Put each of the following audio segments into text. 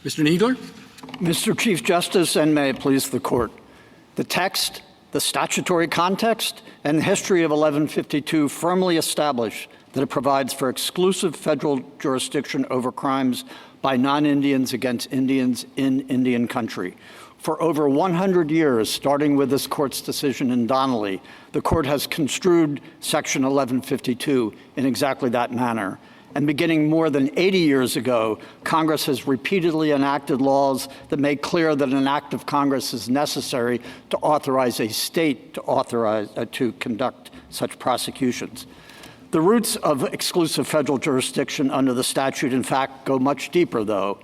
Mr. Kneedler. Mr. Chief Justice, and may it please the Court, the text, the statutory context, and the history of 1152 firmly establish that it provides for exclusive federal jurisdiction over crimes by non-Indians against Indians in Indian country. For over 100 years, starting with this Court's decision in Donnelly, the Court has construed Section 1152 in exactly that manner. And beginning more than 80 years ago, Congress has repeatedly enacted laws that make clear that an act of Congress is necessary to authorize a state to conduct such prosecutions. The roots of exclusive federal jurisdiction under the statute, in fact, go much deeper, though,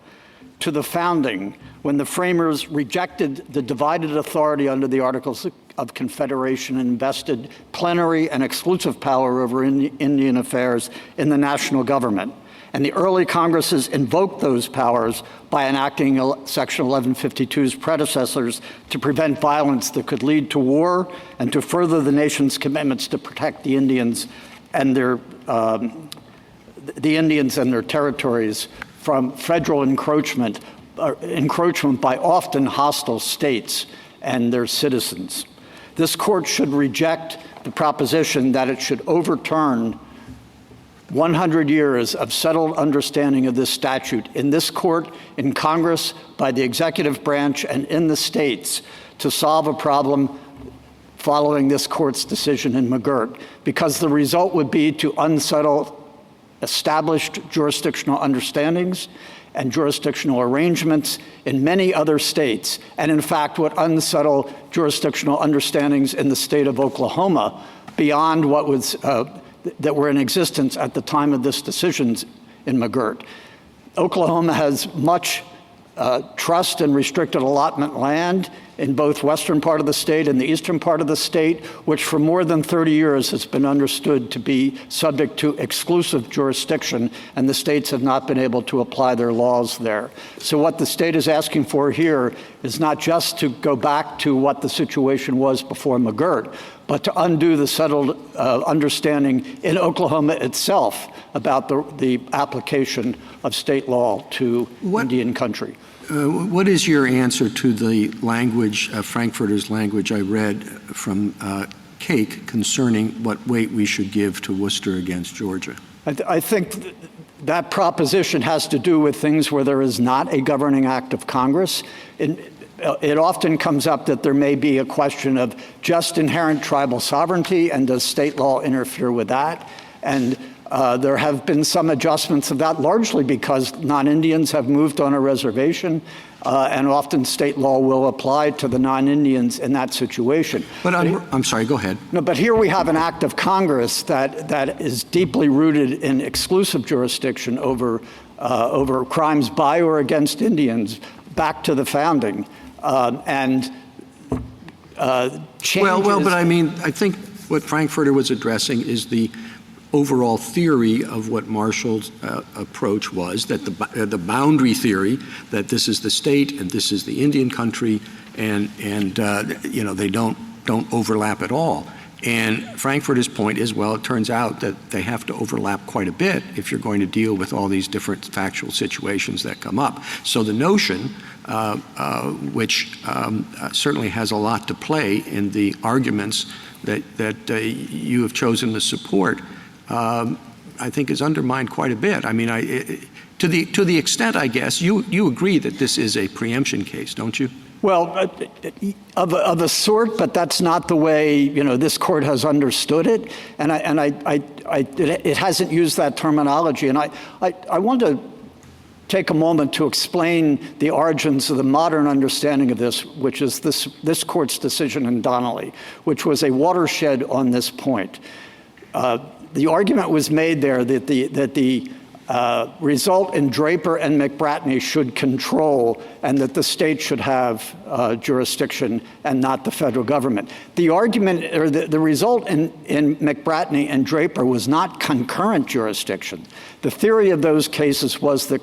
to the founding, when the framers rejected the divided authority under the Articles of Confederation and invested plenary and exclusive power over Indian affairs in the national government. And the early Congresses invoked those powers by enacting Section 1152's predecessors to prevent violence that could lead to war and to further the nation's commitments to protect the Indians and their territories from federal encroachment by often hostile states and their citizens. This Court should reject the proposition that it should overturn 100 years of settled understanding of this statute in this Court, in Congress, by the executive branch, and in the states to solve a problem following this Court's decision in McGirt, because the result would be to unsettle established jurisdictional understandings and jurisdictional arrangements in many other states, and in fact would unsettle jurisdictional understandings in the state of Oklahoma beyond what was that were in existence at the time of this decision in McGirt. Oklahoma has much trust and restricted allotment land in both western part of the state and the eastern part of the state, which for more than 30 years has been understood to be subject to exclusive jurisdiction, and the states have not been able to apply their laws there. So what the state is asking for here is not just to go back to what the situation was before McGirt, but to undo the settled understanding in Oklahoma itself about the application of state law to Indian country. What is your answer to the language, Frankfurter's language I read from Cake concerning what weight we should give to Worcester against Georgia? I think that proposition has to do with things where there is not a governing act of Congress. It often comes up that there may be a question of just inherent tribal sovereignty, and does state law interfere with that? And there have been some adjustments of that, largely because non-Indians have moved on a reservation, and often state law will apply to the non-Indians in that situation. But I'm sorry, go ahead. No, but here we have an act of Congress that is deeply rooted in exclusive jurisdiction over crimes by or against Indians back to the founding, changes. Well, but I mean, I think what Frankfurter was addressing is the overall theory of what Marshall's approach was, that the boundary theory, that this is the state and this is the Indian country, and they don't overlap at all. And Frankfurter's point is, well, it turns out that they have to overlap quite a bit if you're going to deal with all these different factual situations that come up. So the notion, which certainly has a lot to play in the arguments that you have chosen to support, I think is undermined quite a bit. I mean, to the extent, I guess, you agree that this is a preemption case, don't you? Well, of a sort, but that's not the way this Court has understood it, and it hasn't used that terminology. And I want to take a moment to explain the origins of the modern understanding of this, which is this Court's decision in Donnelly, which was a watershed on this point. The argument was made there that the result in Draper and McBratney should control, and that the state should have jurisdiction and not the federal government. The argument, or the result in McBratney and Draper was not concurrent jurisdiction. The theory of those cases was that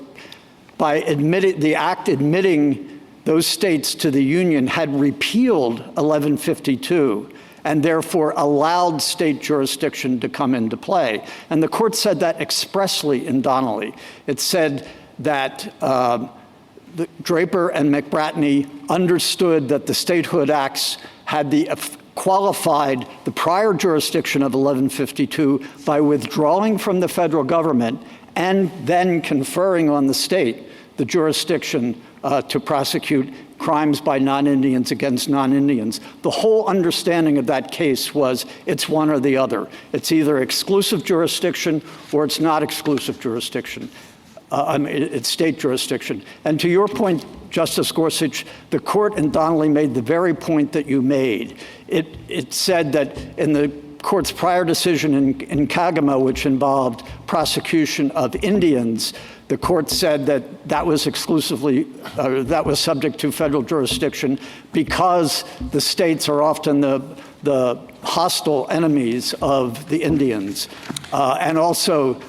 by the act admitting those states to the Union had repealed 1152, and therefore allowed state jurisdiction to come into play. And the Court said that expressly in Donnelly. It said that Draper and McBratney understood that the Statehood Acts had qualified the prior jurisdiction of 1152 by withdrawing from the federal government and then conferring on the state the jurisdiction to prosecute crimes by non-Indians against non-Indians. The whole understanding of that case was it's one or the other. It's either exclusive jurisdiction or it's not exclusive jurisdiction. It's state jurisdiction. And to your point, Justice Gorsuch, the court in Donnelly made the very point that you made. It said that in the court's prior decision in Kagama, which involved prosecution of Indians, the court said that that was that was subject to federal jurisdiction because the states are often the hostile enemies of the Indians, and also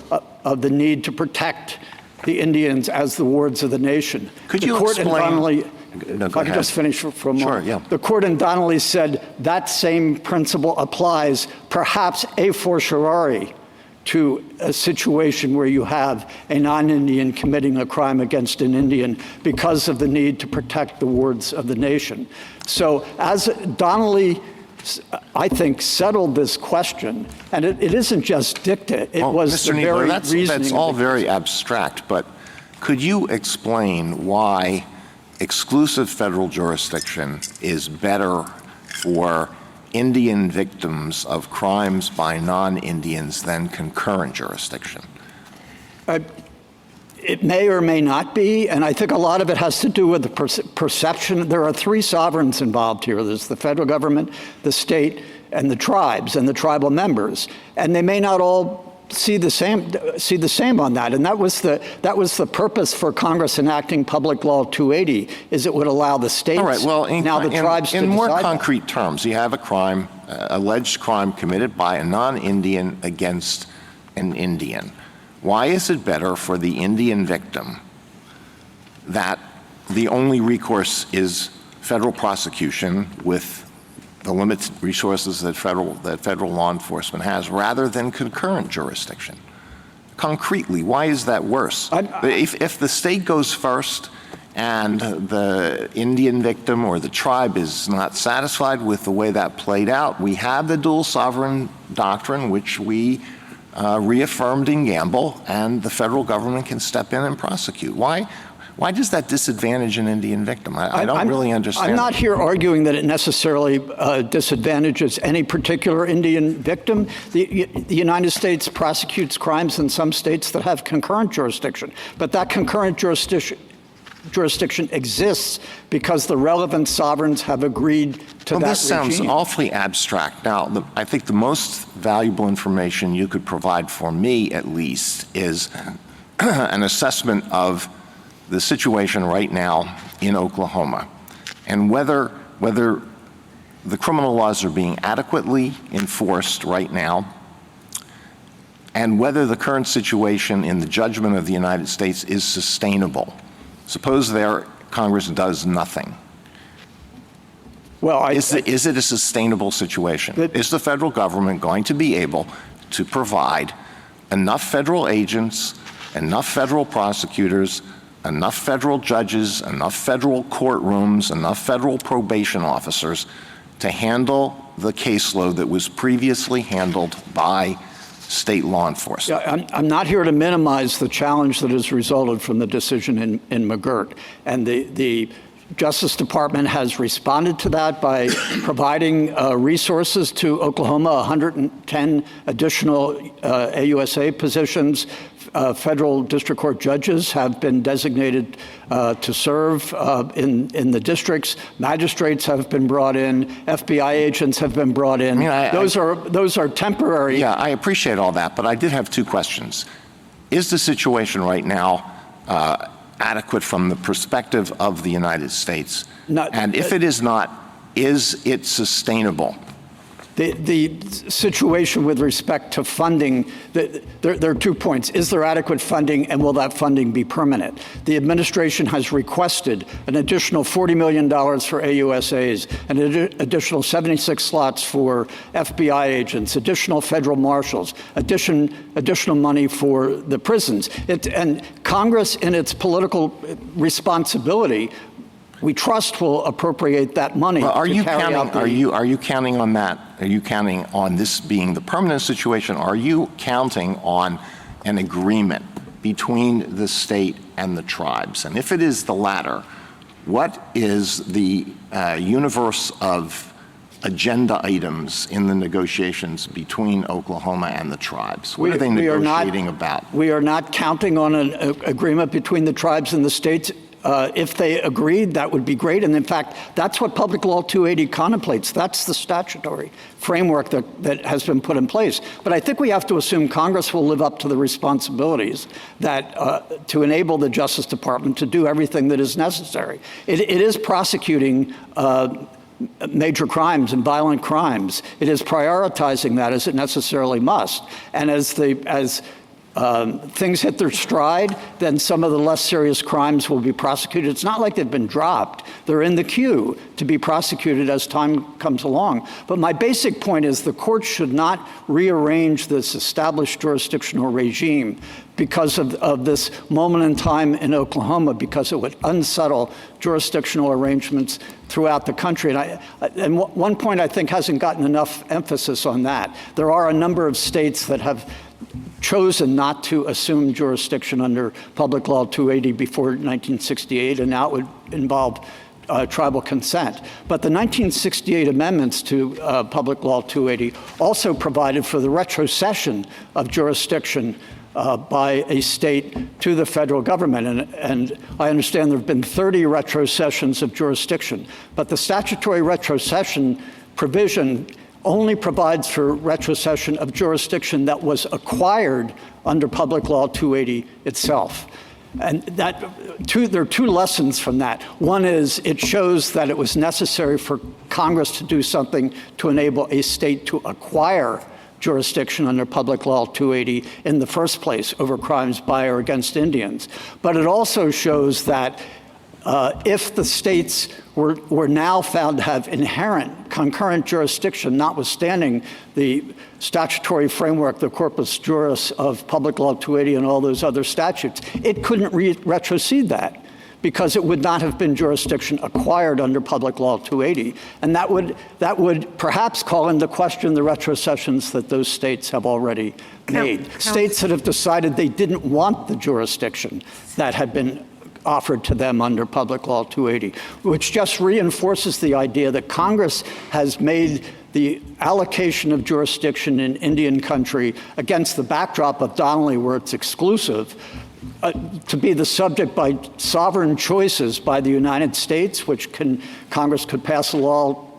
of the need to protect the Indians as the wards of the nation. Could you explain? If I could just finish for a moment. Sure, yeah. The court in Donnelly said that same principle applies, perhaps a fortiori, to a situation where you have a non-Indian committing a crime against an Indian because of the need to protect the wards of the nation. So as Donnelly, I think, settled this question, and it isn't just dicta, it was Mr. the very Kneedler, reasoning. that's all very abstract, but could you explain why exclusive federal jurisdiction is better for Indian victims of crimes by non-Indians than concurrent jurisdiction? It may or may not be, and I think a lot of it has to do with the perception. There are three sovereigns involved here. There's the federal government, the state, and the tribes and the tribal members, and they may not all see the same on that. And that was the purpose for Congress enacting Public Law 280, is it would allow the states, all right, well, the tribes to decide. In more concrete terms, you have a crime, alleged crime committed by a non-Indian against an Indian. Why is it better for the Indian victim that the only recourse is federal prosecution with the limited resources that federal law enforcement has, rather than concurrent jurisdiction? Concretely, why is that worse? If the state goes first and the Indian victim or the tribe is not satisfied with the way that played out, we have the dual sovereign doctrine, which we reaffirmed in Gamble, and the federal government can step in and prosecute. Why does that disadvantage an Indian victim? I don't really understand. I'm not here arguing that it necessarily disadvantages any particular Indian victim. The United States prosecutes crimes in some states that have concurrent jurisdiction, but that concurrent jurisdiction exists because the relevant sovereigns have agreed to that regime. This sounds awfully abstract. Now, I think the most valuable information you could provide for me, at least, is an assessment of the situation right now in Oklahoma and whether the criminal laws are being adequately enforced right now, and whether the current situation in the judgment of the United States is sustainable. Suppose Congress does nothing. Well, is it a sustainable situation? Is the federal government going to be able to provide enough federal agents, enough federal prosecutors, enough federal judges, enough federal courtrooms, enough federal probation officers to handle the caseload that was previously handled by state law enforcement? Yeah, I'm not here to minimize the challenge that has resulted from the decision in McGirt. And the Justice Department has responded to that by providing resources to Oklahoma, 110 additional AUSA positions. Federal district court judges have been designated to serve in the districts. Magistrates have been brought in. FBI agents have been brought in. Those are temporary. Yeah, I appreciate all that, but I did have two questions. Is the situation right now adequate from the perspective of the United States? And if it is not, is it sustainable? The situation with respect to funding, there are 2 points. Is there adequate funding, and will that funding be permanent? The administration has requested an additional $40 million for AUSAs, an additional 76 slots for FBI agents, additional federal marshals, additional money for the prisons. And Congress, in its political responsibility, we trust will appropriate that money. Well, are to you carry counting? out the, Are you counting on that? Are you counting on this being the permanent situation? Are you counting on an agreement between the state and the tribes? And if it is the latter, what is the universe of agenda items in the negotiations between Oklahoma and the tribes? What are they negotiating about? We are not counting on an agreement between the tribes and the states. If they agreed, that would be great. And in fact, that's what Public Law 280 contemplates. That's the statutory framework that has been put in place. But I think we have to assume Congress will live up to the responsibilities that to enable the Justice Department to do everything that is necessary. It is prosecuting major crimes and violent crimes. It is prioritizing that as it necessarily must. And as things hit their stride, then some of the less serious crimes will be prosecuted. It's not like they've been dropped. They're in the queue to be prosecuted as time comes along. But my basic point is the court should not rearrange this established jurisdictional regime because of this moment in time in Oklahoma, because it would unsettle jurisdictional arrangements throughout the country. And one point I think hasn't gotten enough emphasis on that. There are a number of states that have chosen not to assume jurisdiction under Public Law 280 before 1968, and now it would involve tribal consent. But the 1968 amendments to Public Law 280 also provided for the retrocession of jurisdiction by a state to the federal government. And I understand there have been 30 retrocessions of jurisdiction, but the statutory retrocession provision only provides for retrocession of jurisdiction that was acquired under Public Law 280 itself. And there are 2 lessons from that. One is it shows that it was necessary for Congress to do something to enable a state to acquire jurisdiction under Public Law 280 in the first place over crimes by or against Indians. But it also shows that if the states were now found to have inherent concurrent jurisdiction, notwithstanding the statutory framework, the corpus juris of Public Law 280 and all those other statutes, it couldn't retrocede that because it would not have been jurisdiction acquired under Public Law 280. And that would perhaps call into question the retrocessions that those states have already made. States that have decided they didn't want the jurisdiction that had been offered to them under Public Law 280, which just reinforces the idea that Congress has made the allocation of jurisdiction in Indian country against the backdrop of Donnelly, where it's exclusive, to be the subject by sovereign choices by the United States, which Congress could pass a law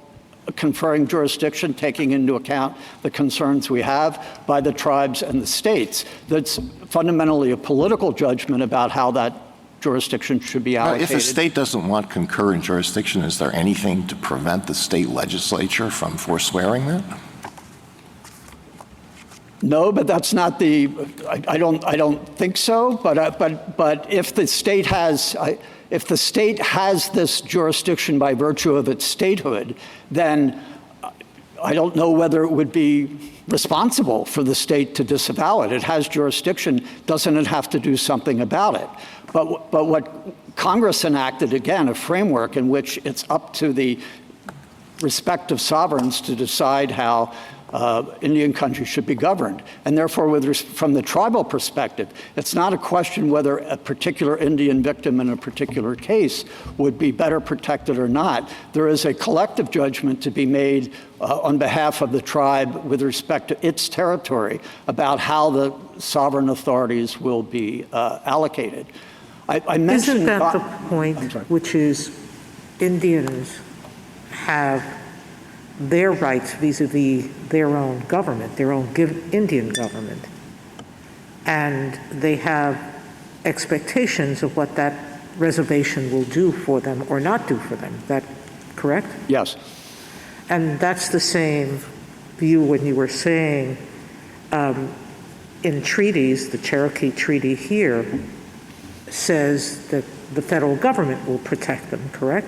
conferring jurisdiction, taking into account the concerns we have, by the tribes and the states. That's fundamentally a political judgment about how that jurisdiction should be allocated. If a state doesn't want concurrent jurisdiction, is there anything to prevent the state legislature from forswearing that? No, but that's not the. I don't think so. But if the state has this jurisdiction by virtue of its statehood, then I don't know whether it would be responsible for the state to disavow it. It has jurisdiction. Doesn't it have to do something about it? But what Congress enacted, again, a framework in which it's up to the respective sovereigns to decide how Indian country should be governed. And therefore, from the tribal perspective, it's not a question whether a particular Indian victim in a particular case would be better protected or not. There is a collective judgment to be made on behalf of the tribe with respect to its territory about how the sovereign authorities will be allocated. I mentioned— Isn't that the point, which is Indians have their rights vis-a-vis their own government, their own Indian government, and they have expectations of what that reservation will do for them or not do for them. Is that correct? Yes. And that's the same you when you were saying in treaties, the Cherokee Treaty here says that the federal government will protect them, correct?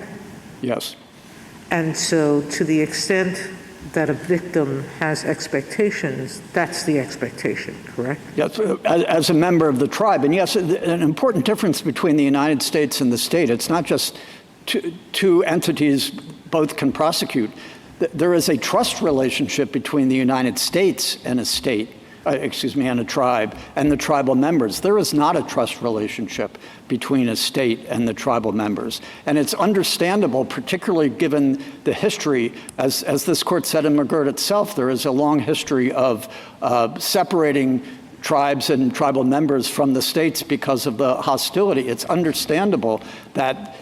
Yes. And so to the extent that a victim has expectations, that's the expectation, correct? Yes, as a member of the tribe. And yes, an important difference between the United States and the state, it's not just two entities both can prosecute. There is a trust relationship between the United States and a state, and a tribe, and the tribal members. There is not a trust relationship between a state and the tribal members. And it's understandable, particularly given the history, as this court said in McGirt itself, there is a long history of separating tribes and tribal members from the states because of the hostility. It's understandable that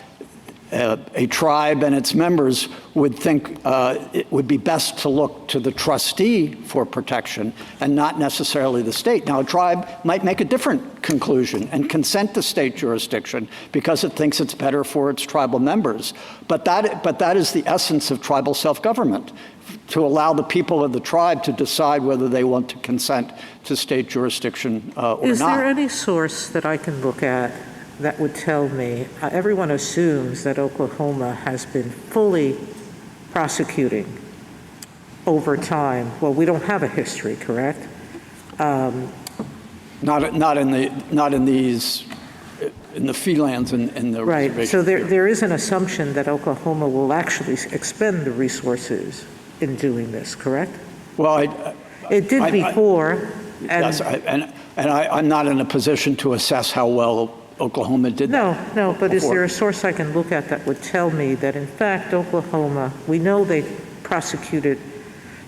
a tribe and its members would think it would be best to look to the trustee for protection and not necessarily the state. Now, a tribe might make a different conclusion and consent to state jurisdiction because it thinks it's better for its tribal members. But that is the essence of tribal self-government, to allow the people of the tribe to decide whether they want to consent to state jurisdiction or not. Is there any source that I can look at that would tell me, everyone assumes that Oklahoma has been fully prosecuting over time. Well, we don't have a history, correct? Not in the fee lands and in the right. reservation. So there is an assumption that Oklahoma will actually expend the resources in doing this, correct? Well, it did before. Yes, I'm not in a position to assess how well Oklahoma did that. No, but before. is there a source I can look at that would tell me that, in fact, Oklahoma, we know they prosecuted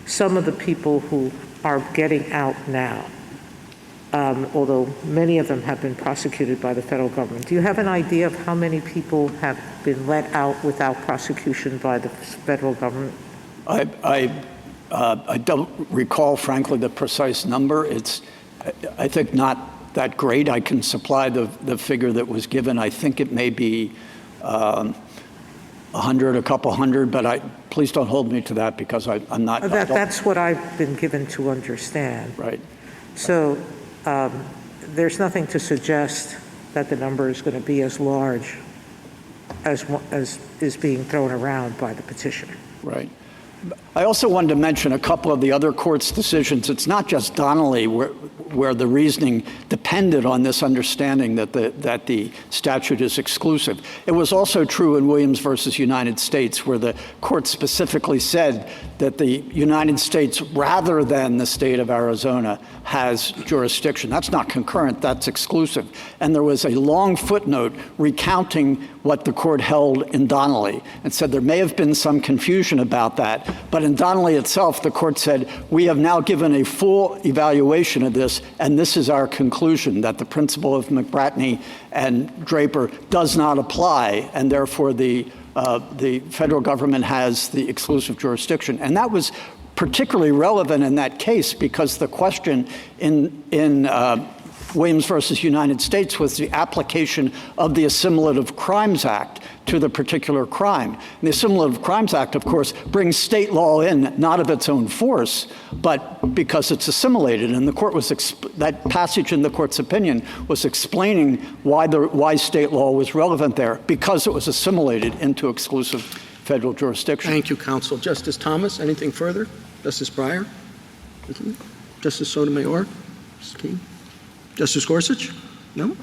some of the people who are getting out now, although many of them have been prosecuted by the federal government. Do you have an idea of how many people have been let out without prosecution by the federal government? I don't recall, frankly, the precise number. It's, I think, not that great. I can supply the figure that was given. I think it may be 100, a couple hundred, but please don't hold me to that because I'm not. That's what I've been given to understand. Right. So there's nothing to suggest that the number is going to be as large as is being thrown around by the petitioner. Right. I also wanted to mention a couple of the other court's decisions. It's not just Donnelly where the reasoning depended on this understanding that the statute is exclusive. It was also true in Williams versus United States, where the court specifically said that the United States, rather than the state of Arizona, has jurisdiction. That's not concurrent, that's exclusive. And there was a long footnote recounting what the court held in Donnelly and said there may have been some confusion about that, but in Donnelly itself, the court said, we have now given a full evaluation of this, and this is our conclusion, that the principle of McBratney and Draper does not apply, and therefore the federal government has the exclusive jurisdiction. And that was particularly relevant in that case because the question in Williams versus United States was the application of the Assimilative Crimes Act to the particular crime. And the Assimilative Crimes Act, of course, brings state law in, not of its own force, but because it's assimilated. And the court was, that passage in the court's opinion was explaining why state law was relevant there, because it was assimilated into exclusive federal jurisdiction. Thank you, counsel. Justice Thomas, anything further? Justice Breyer? Justice Sotomayor? Justice King? Justice Gorsuch? No?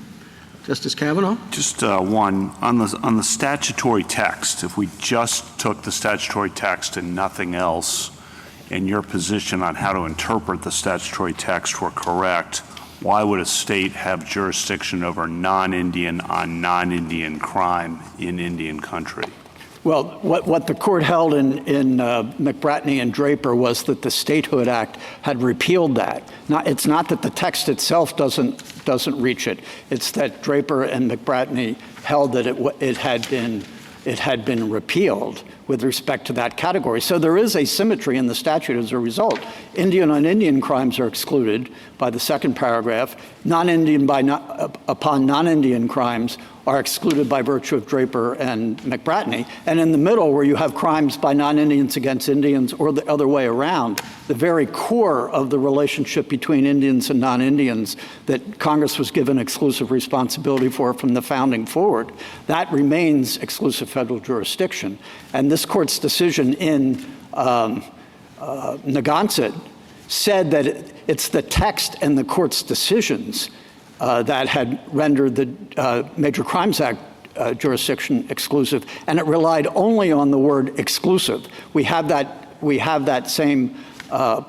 Justice Kavanaugh? Just one. On the statutory text, if we just took the statutory text and nothing else, and your position on how to interpret the statutory text were correct, why would a state have jurisdiction over non-Indian on non-Indian crime in Indian country? Well, what the court held in McBratney and Draper was that the Statehood Act had repealed that. It's not that the text itself doesn't reach it. It's that Draper and McBratney held that it had been repealed with respect to that category. So there is asymmetry in the statute as a result. Indian on Indian crimes are excluded by the second paragraph. Non-Indian upon non-Indian crimes are excluded by virtue of Draper and McBratney. And in the middle, where you have crimes by non-Indians against Indians or the other way around, the very core of the relationship between Indians and non-Indians that Congress was given exclusive responsibility for from the founding forward, that remains exclusive federal jurisdiction. And this court's decision in Narragansett said that it's the text and the court's decisions that had rendered the Major Crimes Act jurisdiction exclusive, and it relied only on the word exclusive. We have that same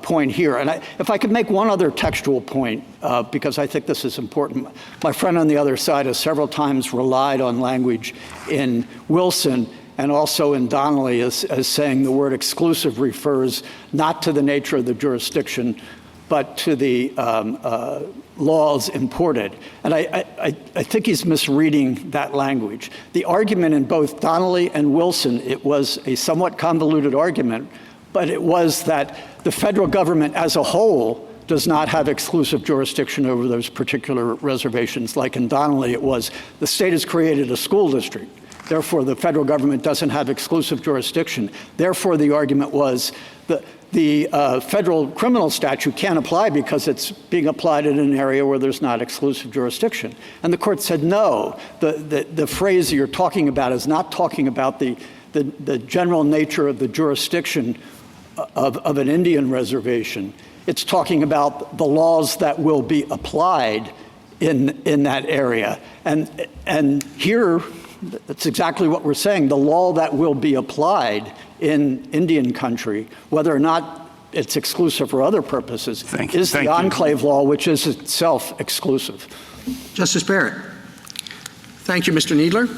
point here. And if I could make one other textual point, because I think this is important. My friend on the other side has several times relied on language in Wilson and also in Donnelly as saying the word exclusive refers not to the nature of the jurisdiction, but to the laws imported. And I think he's misreading that language. The argument in both Donnelly and Wilson, it was a somewhat convoluted argument, but it was that the federal government as a whole does not have exclusive jurisdiction over those particular reservations. Like in Donnelly, it was the state has created a school district. Therefore, the federal government doesn't have exclusive jurisdiction. Therefore, the argument was that the federal criminal statute can't apply because it's being applied in an area where there's not exclusive jurisdiction. And the court said, no, the phrase you're talking about is not talking about the general nature of the jurisdiction of an Indian reservation. It's talking about the laws that will be applied in that area. And here, that's exactly what we're saying. The law that will be applied in Indian country, whether or not it's exclusive for other purposes, is the enclave law, which is itself exclusive. Justice Barrett. Thank you, Mr. Kneedler.